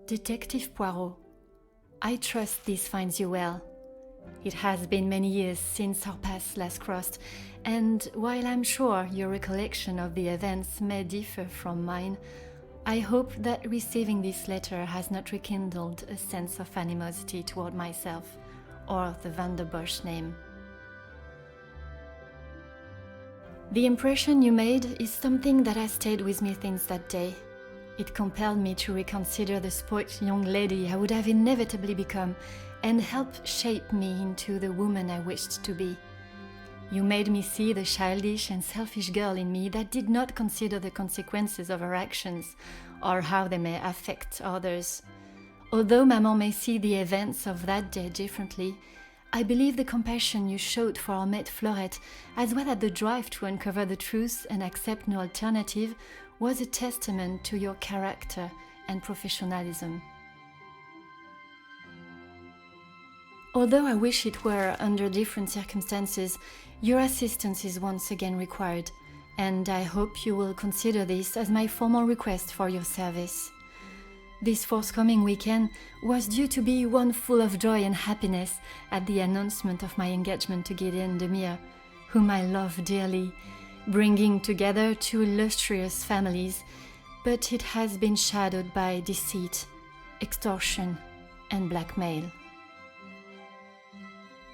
Detective Poirot, I trust this finds you well. It has been many years since our paths last crossed, and while I'm sure your recollection of the events may differ from mine, I hope that receiving this letter has not rekindled a sense of animosity toward myself or the Van der Bosch name. The impression you made is something that has stayed with me since that day. It compelled me to reconsider the spoilt young lady I would have inevitably become and helped shape me into the woman I wished to be. You made me see the childish and selfish girl in me that did not consider the consequences of her actions or how they may affect others. Although Maman may see the events of that day differently, I believe the compassion you showed for our mate Florette, as well as the drive to uncover the truth and accept no alternative, was a testament to your character and professionalism. Although I wish it were under different circumstances, your assistance is once again required, and I hope you will consider this as my formal request for your service. This forthcoming weekend was due to be one full of joy and happiness at the announcement of my engagement to Gideon Demire, whom I love dearly, bringing together two illustrious families, but it has been shadowed by deceit, extortion, and blackmail.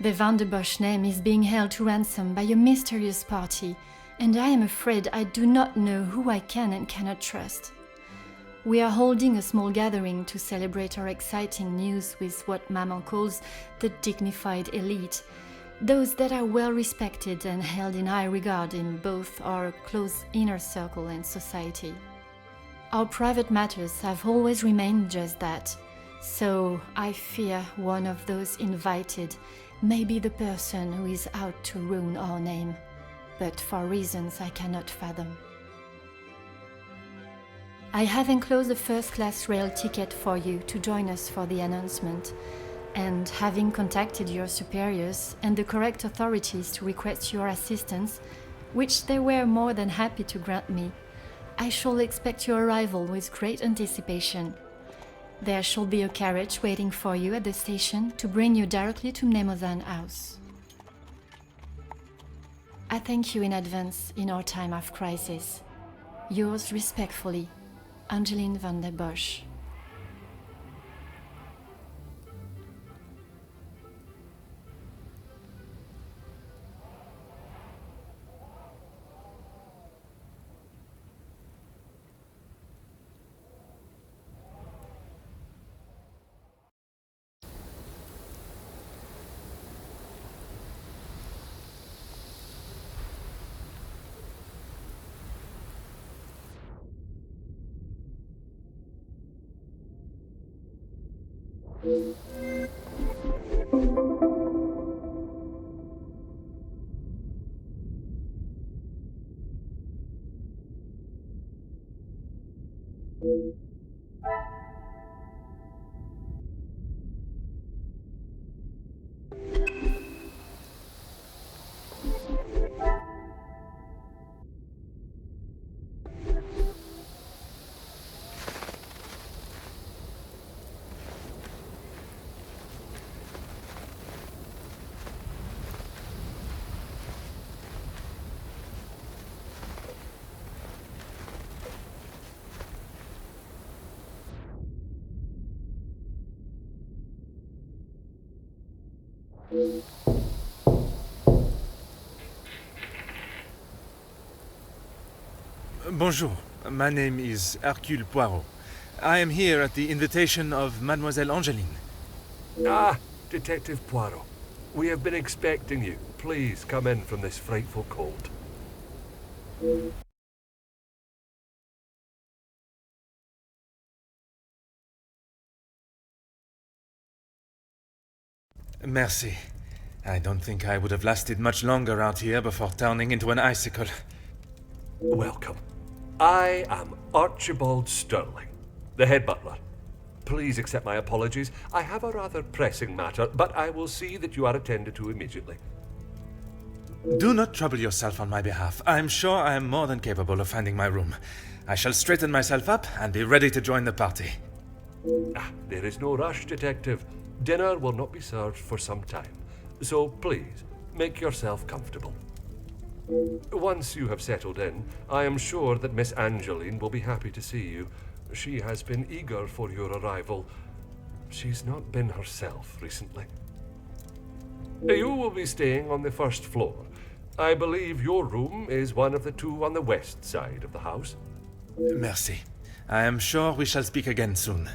The Van der Bosch name is being held to ransom by a mysterious party, and I am afraid I do not know who I can and cannot trust. We are holding a small gathering to celebrate our exciting news with what Maman calls the dignified elite, those that are well respected and held in high regard in both our close inner circle and society. Our private matters have always remained just that, so I fear one of those invited may be the person who is out to ruin our name, but for reasons I cannot fathom. I have enclosed a first-class rail ticket for you to join us for the announcement, and having contacted your superiors and the correct authorities to request your assistance, which they were more than happy to grant me, I shall expect your arrival with great anticipation. There shall be a carriage waiting for you at the station to bring you directly to Mnemosyne House. I thank you in advance in our time of crisis. Yours respectfully, Angeline Van der Bosch. Bonjour, my name is Hercule Poirot. I am here at the invitation of Mademoiselle Angeline. Ah, Detective Poirot. We have been expecting you. Please come in from this frightful cold. Merci. I don't think I would have lasted much longer out here before turning into an icicle. Welcome. I am Archibald Sterling, the head butler. Please accept my apologies. I have a rather pressing matter, but I will see that you are attended to immediately. Do not trouble yourself on my behalf. I am sure I am more than capable of finding my room. I shall straighten myself up and be ready to join the party. There is no rush, Detective. Dinner will not be served for some time, so please, make yourself comfortable. Once you have settled in, I am sure that Miss Angeline will be happy to see you. She has been eager for your arrival. She's not been herself recently. You will be staying on the first floor. I believe your room is one of the two on the west side of the house. Merci. I am sure we shall speak again soon.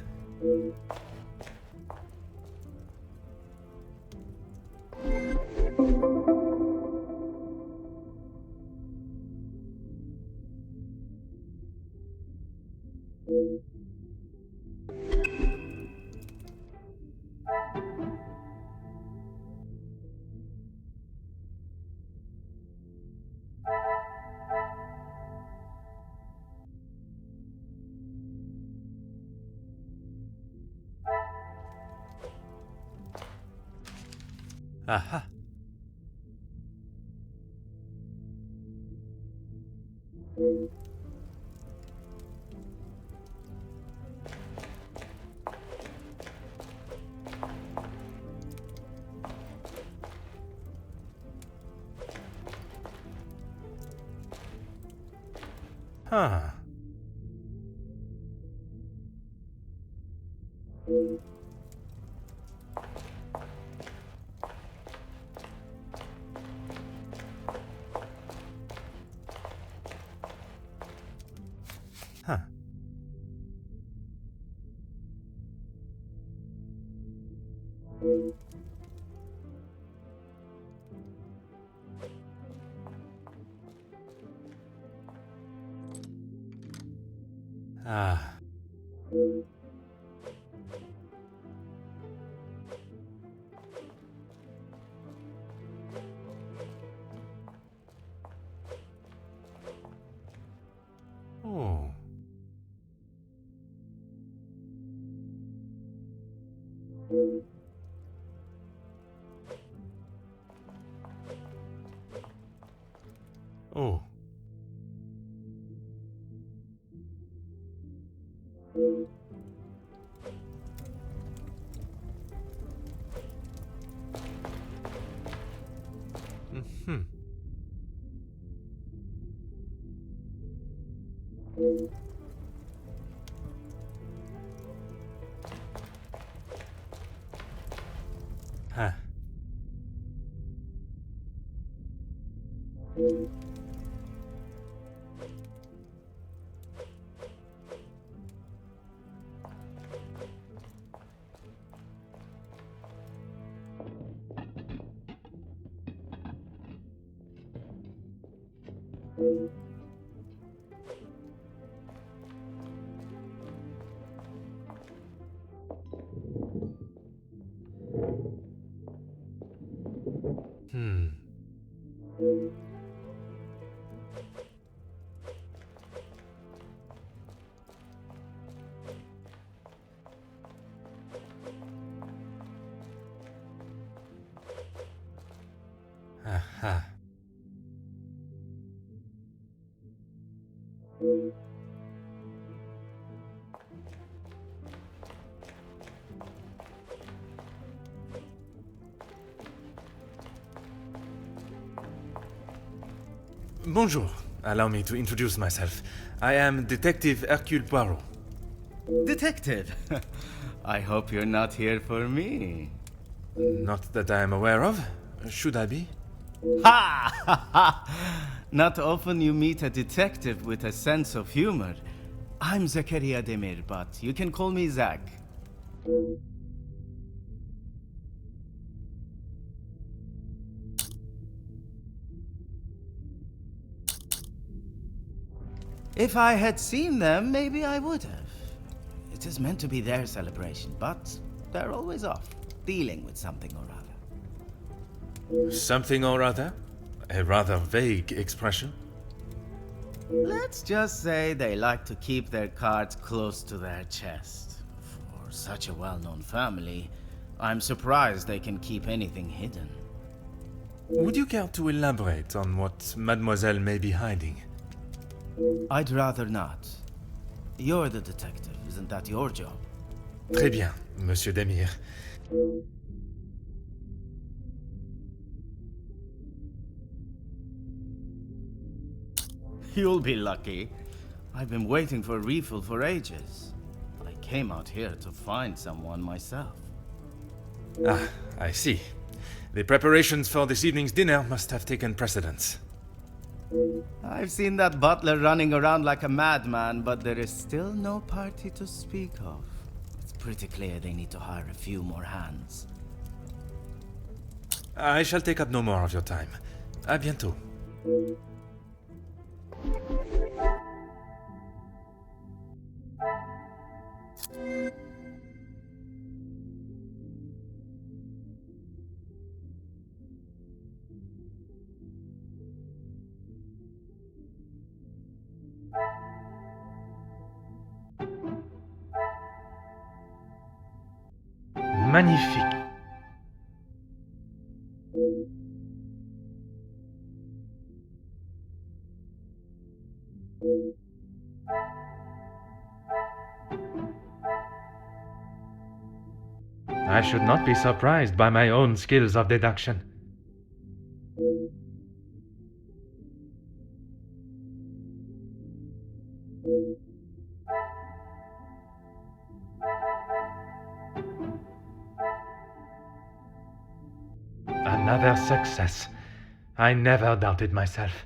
Aha. Huh. Huh. Ah. Oh. Oh. Mm-hmm. Huh. Hmm. Aha. Bonjour. Allow me to introduce myself. I am Detective Hercule Poirot. Detective, I hope you're not here for me. Not that I am aware of. Should I be? Ha! Ha ha! Not often you meet a detective with a sense of humor. I'm Zakaria Demir, but you can call me Zach. If I had seen them, maybe I would have. It is meant to be their celebration, but they're always off, dealing with something or other. Something or other? A rather vague expression. Let's just say they like to keep their cards close to their chest. For such a well-known family, I'm surprised they can keep anything hidden. Would you care to elaborate on what Mademoiselle may be hiding? I'd rather not. You're the detective, isn't that your job? Très bien, Monsieur Demir. You'll be lucky. I've been waiting for a refill for ages. I came out here to find someone myself. Ah, I see. The preparations for this evening's dinner must have taken precedence. I've seen that butler running around like a madman, but there is still no party to speak of. It's pretty clear they need to hire a few more hands. I shall take up no more of your time. À bientôt. Magnifique. I should not be surprised by my own skills of deduction. Another success. I never doubted myself.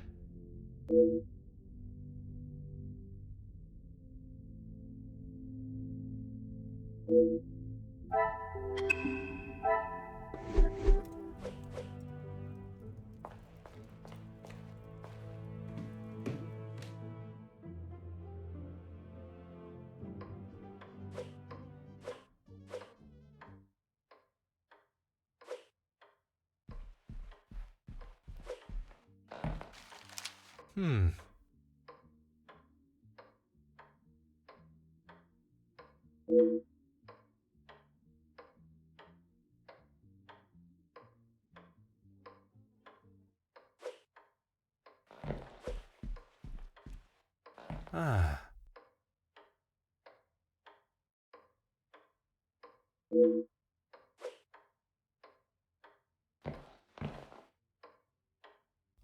Ah.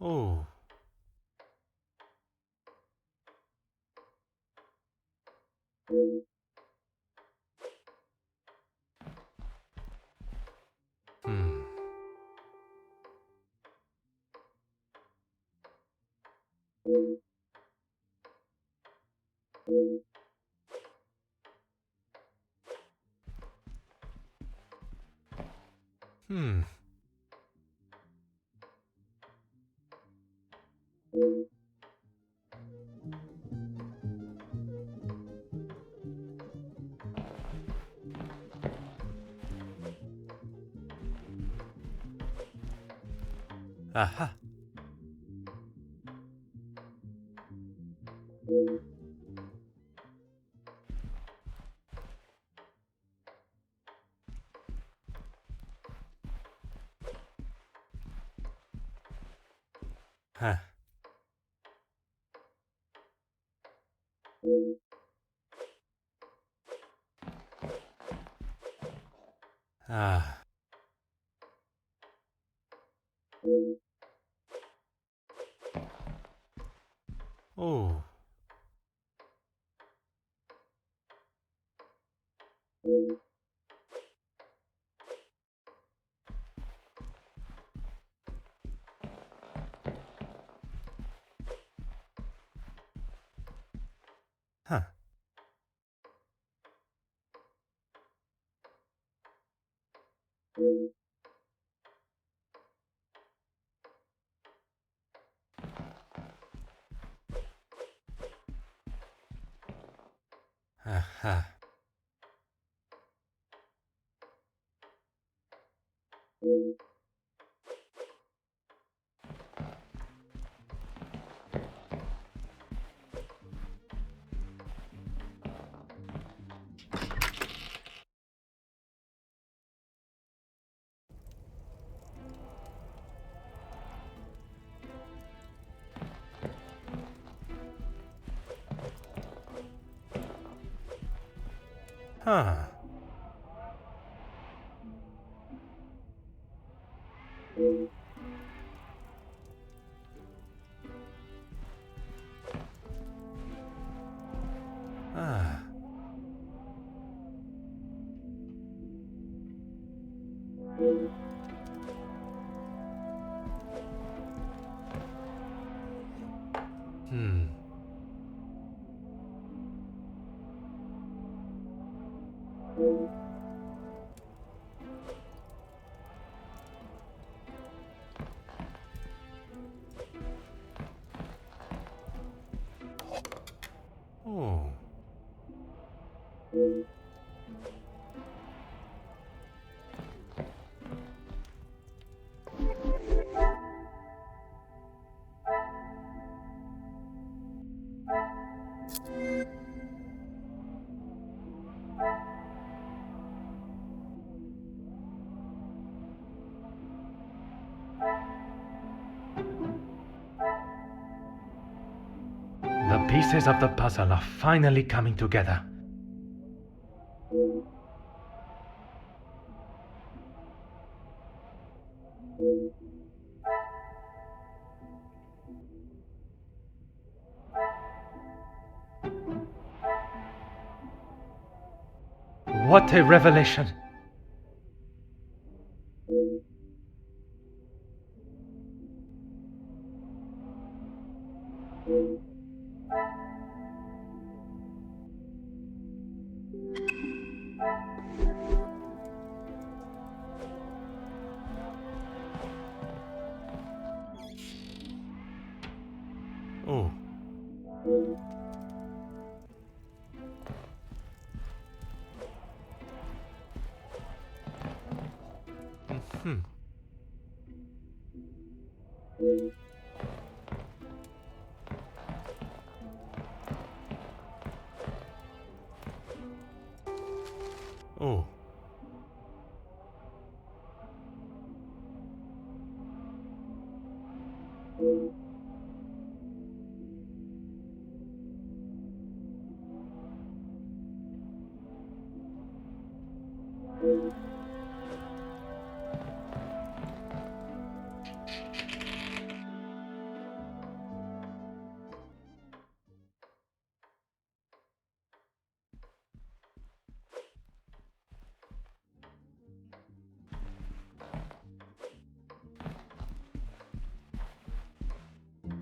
Oh. Hmm. Hmm. Aha. Huh. Ah. Oh. Huh. Aha. Huh. Oh. The pieces of the puzzle are finally coming together. What a revelation! Oh. Hmm. Oh.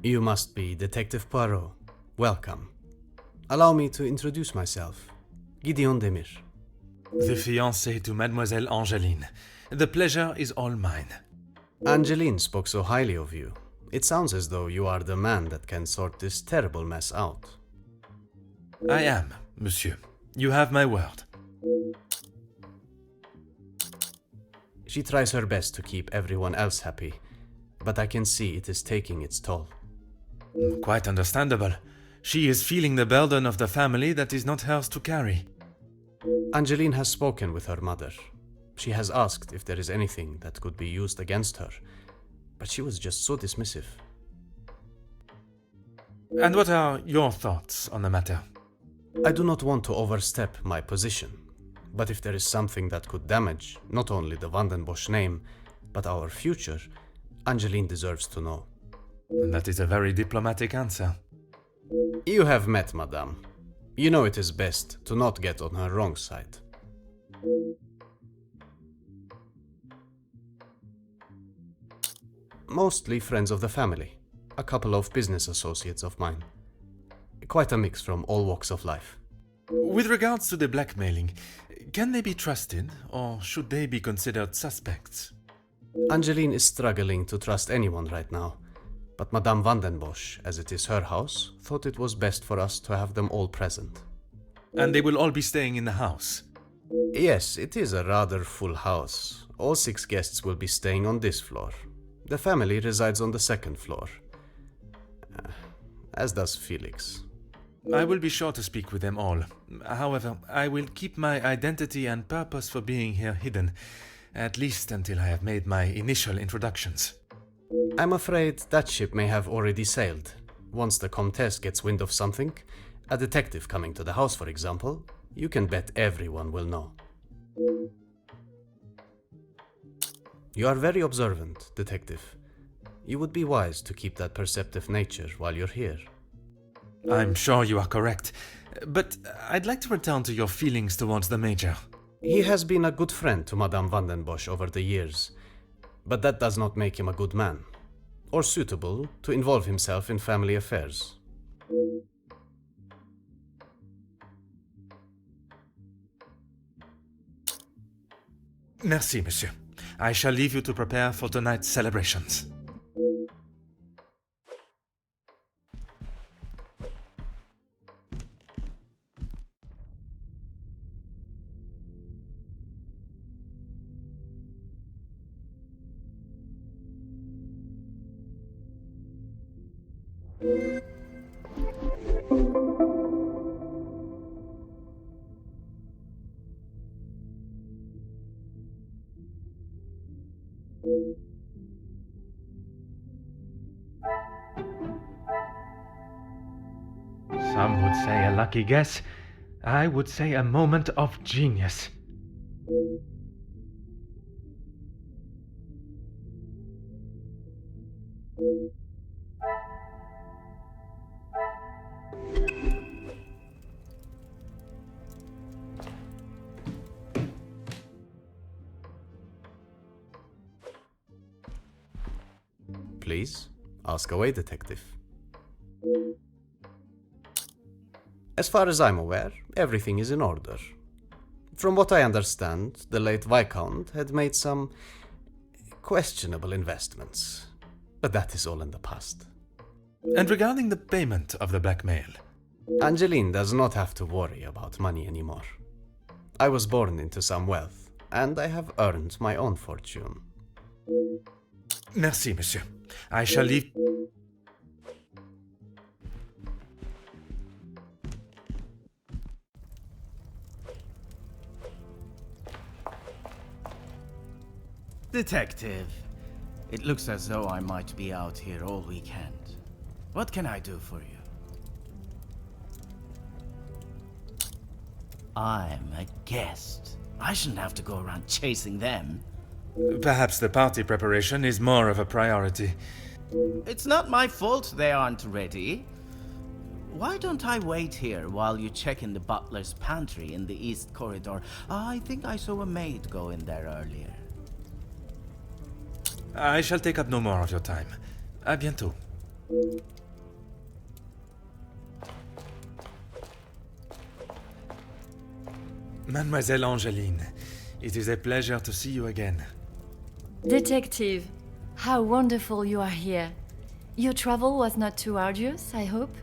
You must be Detective Poirot. Welcome. Allow me to introduce myself. Gideon Demir. The fiancé to Mademoiselle Angeline. The pleasure is all mine. Angeline spoke so highly of you. It sounds as though you are the man that can sort this terrible mess out. I am, monsieur. You have my word. She tries her best to keep everyone else happy, but I can see it is taking its toll. Quite understandable. She is feeling the burden of the family that is not hers to carry. Angeline has spoken with her mother. She has asked if there is anything that could be used against her, but she was just so dismissive. And what are your thoughts on the matter? I do not want to overstep my position, but if there is something that could damage not only the Vandenbosch name, but our future, Angeline deserves to know. That is a very diplomatic answer. You have met Madame. You know it is best to not get on her wrong side. Mostly friends of the family, a couple of business associates of mine. Quite a mix from all walks of life. With regards to the blackmailing, can they be trusted, or should they be considered suspects? Angeline is struggling to trust anyone right now, but Madame Vandenbosch, as it is her house, thought it was best for us to have them all present. And they will all be staying in the house? Yes, it is a rather full house. All 6 guests will be staying on this floor. The family resides on the 2nd floor. As does Felix. I will be sure to speak with them all. However, I will keep my identity and purpose for being here hidden, at least until I have made my initial introductions. I'm afraid that ship may have already sailed. Once the Comtesse gets wind of something, a detective coming to the house, for example, you can bet everyone will know. You are very observant, detective. You would be wise to keep that perceptive nature while you're here. I'm sure you are correct, but I'd like to return to your feelings towards the Major. He has been a good friend to Madame van den Bosch over the years, but that does not make him a good man, or suitable to involve himself in family affairs. Merci, monsieur. I shall leave you to prepare for tonight's celebrations. Some would say a lucky guess. I would say a moment of genius. Please, ask away, detective. As far as I'm aware, everything is in order. From what I understand, the late Viscount had made some questionable investments, but that is all in the past. And regarding the payment of the blackmail? Angeline does not have to worry about money anymore. I was born into some wealth, and I have earned my own fortune. Merci, monsieur. I shall leave... Detective, it looks as though I might be out here all weekend. What can I do for you? I'm a guest. I shouldn't have to go around chasing them. Perhaps the party preparation is more of a priority. It's not my fault they aren't ready. Why don't I wait here while you check in the butler's pantry in the east corridor? I think I saw a maid go in there earlier. I shall take up no more of your time. À bientôt. Mademoiselle Angeline, it is a pleasure to see you again. Detective, how wonderful you are here. Your travel was not too arduous, I hope?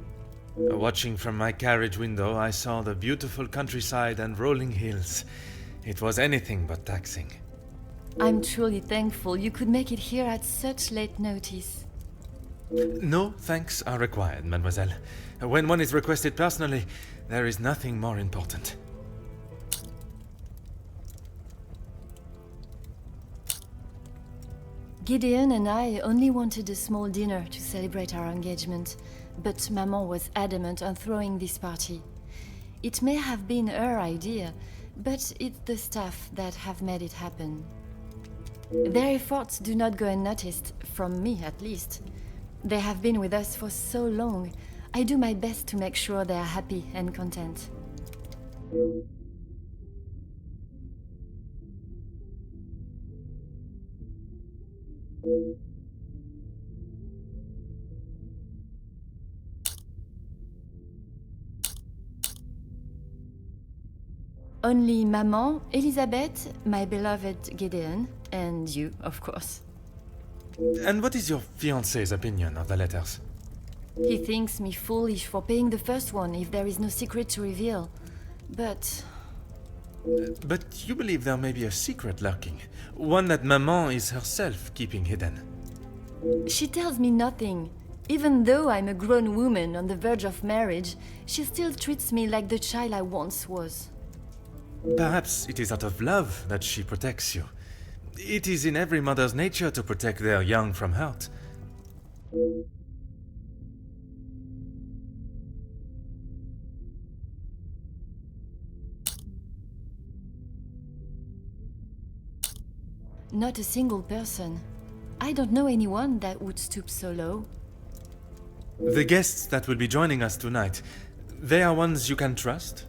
Watching from my carriage window, I saw the beautiful countryside and rolling hills. It was anything but taxing. I'm truly thankful you could make it here at such late notice. No thanks are required, mademoiselle. When one is requested personally, there is nothing more important. Gideon and I only wanted a small dinner to celebrate our engagement, but Maman was adamant on throwing this party. It may have been her idea, but it's the staff that have made it happen. Their efforts do not go unnoticed, from me at least. They have been with us for so long. I do my best to make sure they are happy and content. Only Maman, Elizabeth, my beloved Gideon, and you, of course. And what is your fiancé's opinion of the letters? He thinks me foolish for paying the first one if there is no secret to reveal. But But you believe there may be a secret lurking, one that Maman is herself keeping hidden. she tells me nothing. Even though I'm a grown woman on the verge of marriage, she still treats me like the child I once was. Perhaps it is out of love that she protects you. It is in every mother's nature to protect their young from hurt. Not a single person. I don't know anyone that would stoop so low. The guests that will be joining us tonight, they are ones you can trust?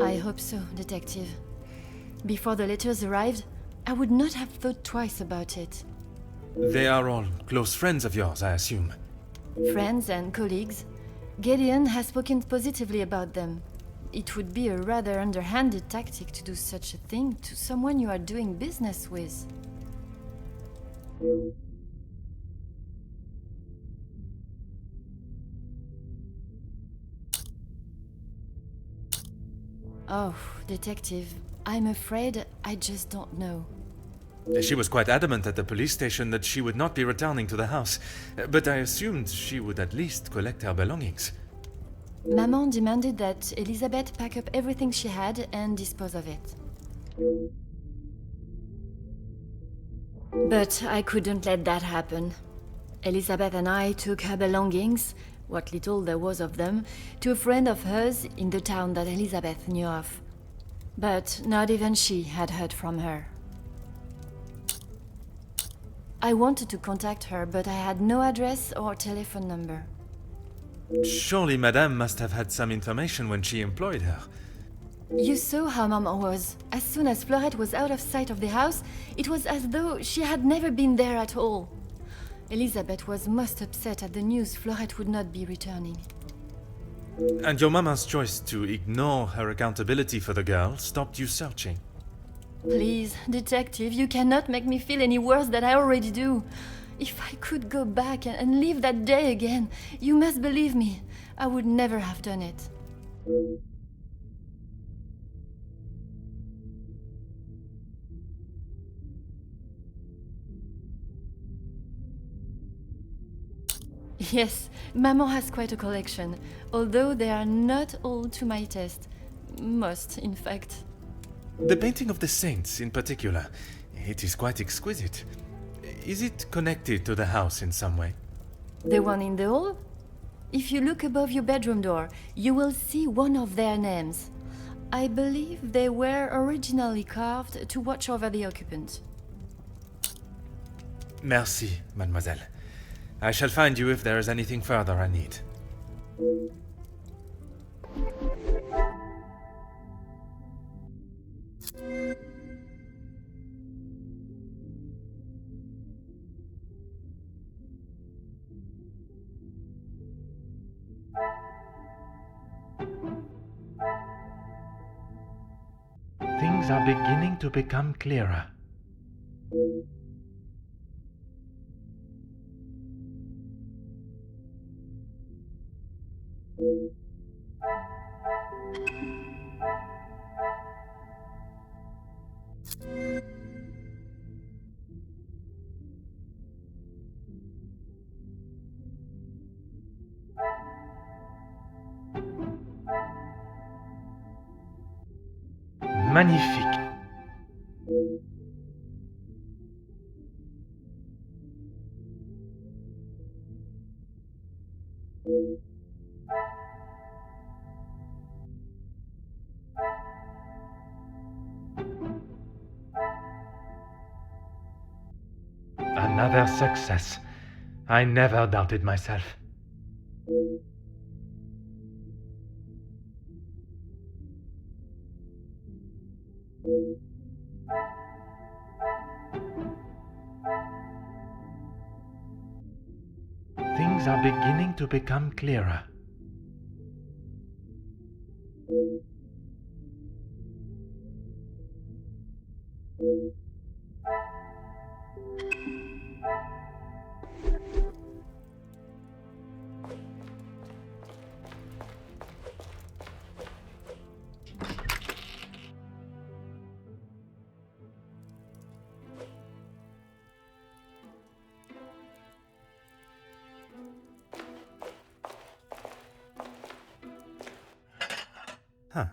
I hope so, Detective. Before the letters arrived, I would not have thought twice about it. They are all close friends of yours, I assume. Friends and colleagues. Gideon has spoken positively about them. It would be a rather underhanded tactic to do such a thing to someone you are doing business with. Oh, detective, I'm afraid I just don't know. She was quite adamant at the police station that she would not be returning to the house, but I assumed she would at least collect her belongings. Maman demanded that Elizabeth pack up everything she had and dispose of it. But I couldn't let that happen. Elizabeth and I took her belongings, what little there was of them, to a friend of hers in the town that Elizabeth knew of. But not even she had heard from her. I wanted to contact her, but I had no address or telephone number. Surely Madame must have had some information when she employed her. You saw how Maman was. As soon as Florette was out of sight of the house, it was as though she had never been there at all. Elizabeth was most upset at the news Florette would not be returning. And your mama's choice to ignore her accountability for the girl stopped you searching. Please, detective, you cannot make me feel any worse than I already do. If I could go back and live that day again, you must believe me, I would never have done it. Yes, Maman has quite a collection, although they are not all to my taste. Most, in fact. The painting of the saints, in particular, it is quite exquisite. Is it connected to the house in some way? The one in the hall? If you look above your bedroom door, you will see one of their names. I believe they were originally carved to watch over the occupant. Merci, mademoiselle. I shall find you if there is anything further I need. Things are beginning to become clearer. Magnifique. Another success. I never doubted myself. Things are beginning to become clearer. Huh.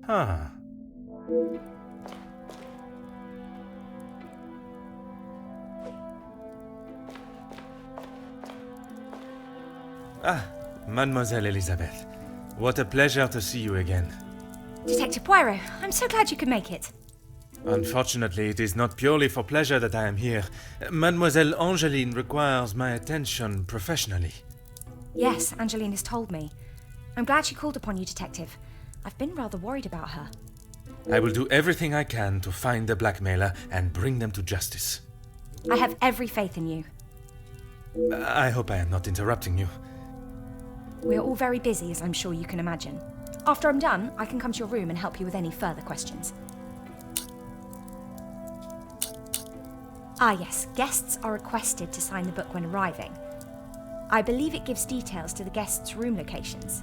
Huh. Ah, Mademoiselle Elizabeth. What a pleasure to see you again. Detective Poirot, I'm so glad you could make it. Unfortunately, it is not purely for pleasure that I am here. Mademoiselle Angeline requires my attention professionally. Yes, Angeline has told me. I'm glad she called upon you, Detective. I've been rather worried about her. I will do everything I can to find the blackmailer and bring them to justice. I have every faith in you. I hope I am not interrupting you. We're all very busy, as I'm sure you can imagine. After I'm done, I can come to your room and help you with any further questions. Ah yes, guests are requested to sign the book when arriving. I believe it gives details to the guests' room locations.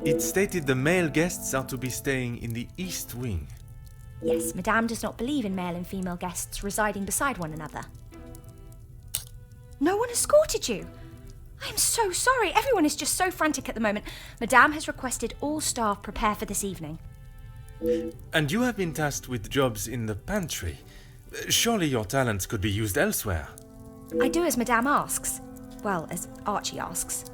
It stated the male guests are to be staying in the East Wing. Yes, Madame does not believe in male and female guests residing beside one another. No one escorted you! I am so sorry, everyone is just so frantic at the moment. Madame has requested all staff prepare for this evening. And you have been tasked with jobs in the pantry. Surely your talents could be used elsewhere. I do as Madame asks. Well, as Archie asks.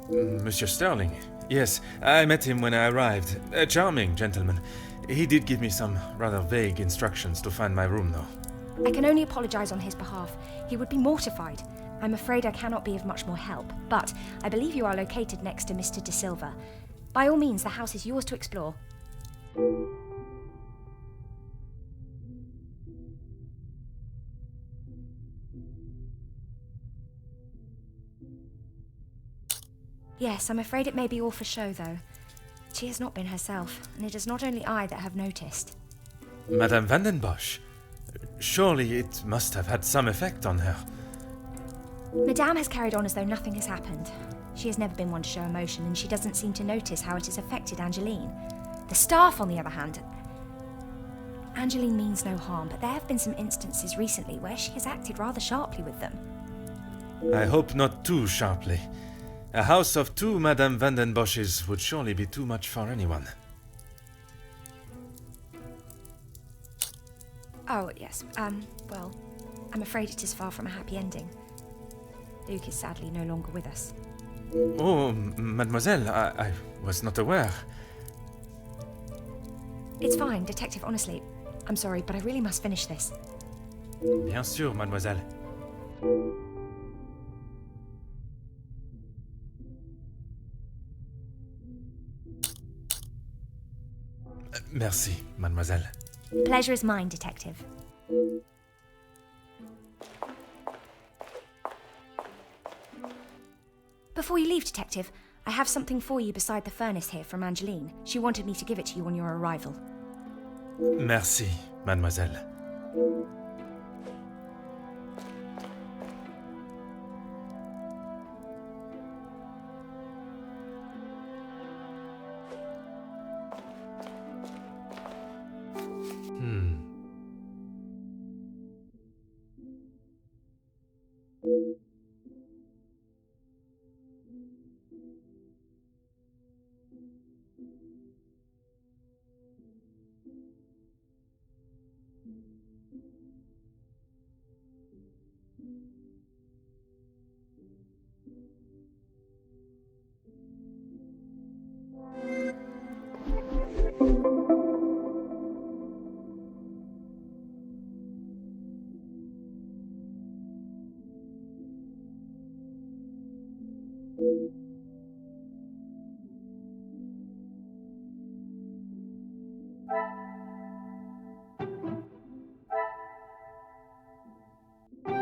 Monsieur Sterling. Yes, I met him when I arrived. A charming gentleman. He did give me some rather vague instructions to find my room, though. I can only apologise on his behalf. He would be mortified. I'm afraid I cannot be of much more help, but I believe you are located next to Mr. De Silva. By all means, the house is yours to explore. Yes, I'm afraid it may be all for show, though. She has not been herself, and it is not only I that have noticed. Madame Van den Bosch. Surely it must have had some effect on her. Madame has carried on as though nothing has happened. She has never been one to show emotion, and she doesn't seem to notice how it has affected Angeline. The staff, on the other hand... Angeline means no harm, but there have been some instances recently where she has acted rather sharply with them. I hope not too sharply. A house of 2 Madame Van den Bosches would surely be too much for anyone. Oh, yes, well, I'm afraid it is far from a happy ending. Luke is sadly no longer with us. Oh, mademoiselle, I was not aware. It's fine, Detective, honestly. I'm sorry, but I really must finish this. Bien sûr, mademoiselle. Merci, mademoiselle. Pleasure is mine, Detective. Before you leave, Detective, I have something for you beside the furnace here from Angeline. She wanted me to give it to you on your arrival. Merci, mademoiselle.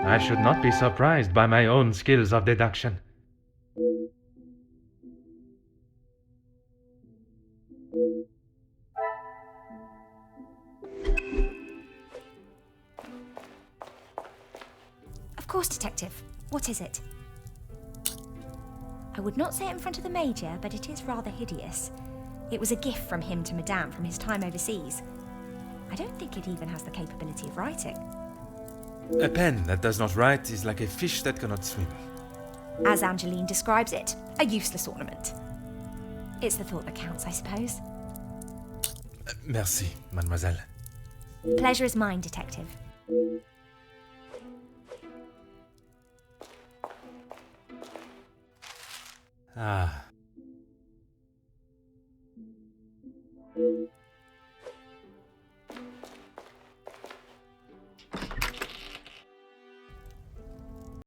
I should not be surprised by my own skills of deduction. Of course, Detective. What is it? I would not say it in front of the Major, but it is rather hideous. It was a gift from him to Madame from his time overseas. I don't think it even has the capability of writing. A pen that does not write is like a fish that cannot swim. As Angeline describes it, a useless ornament. It's the thought that counts, I suppose. Merci, mademoiselle. Pleasure is mine, Detective. Ah,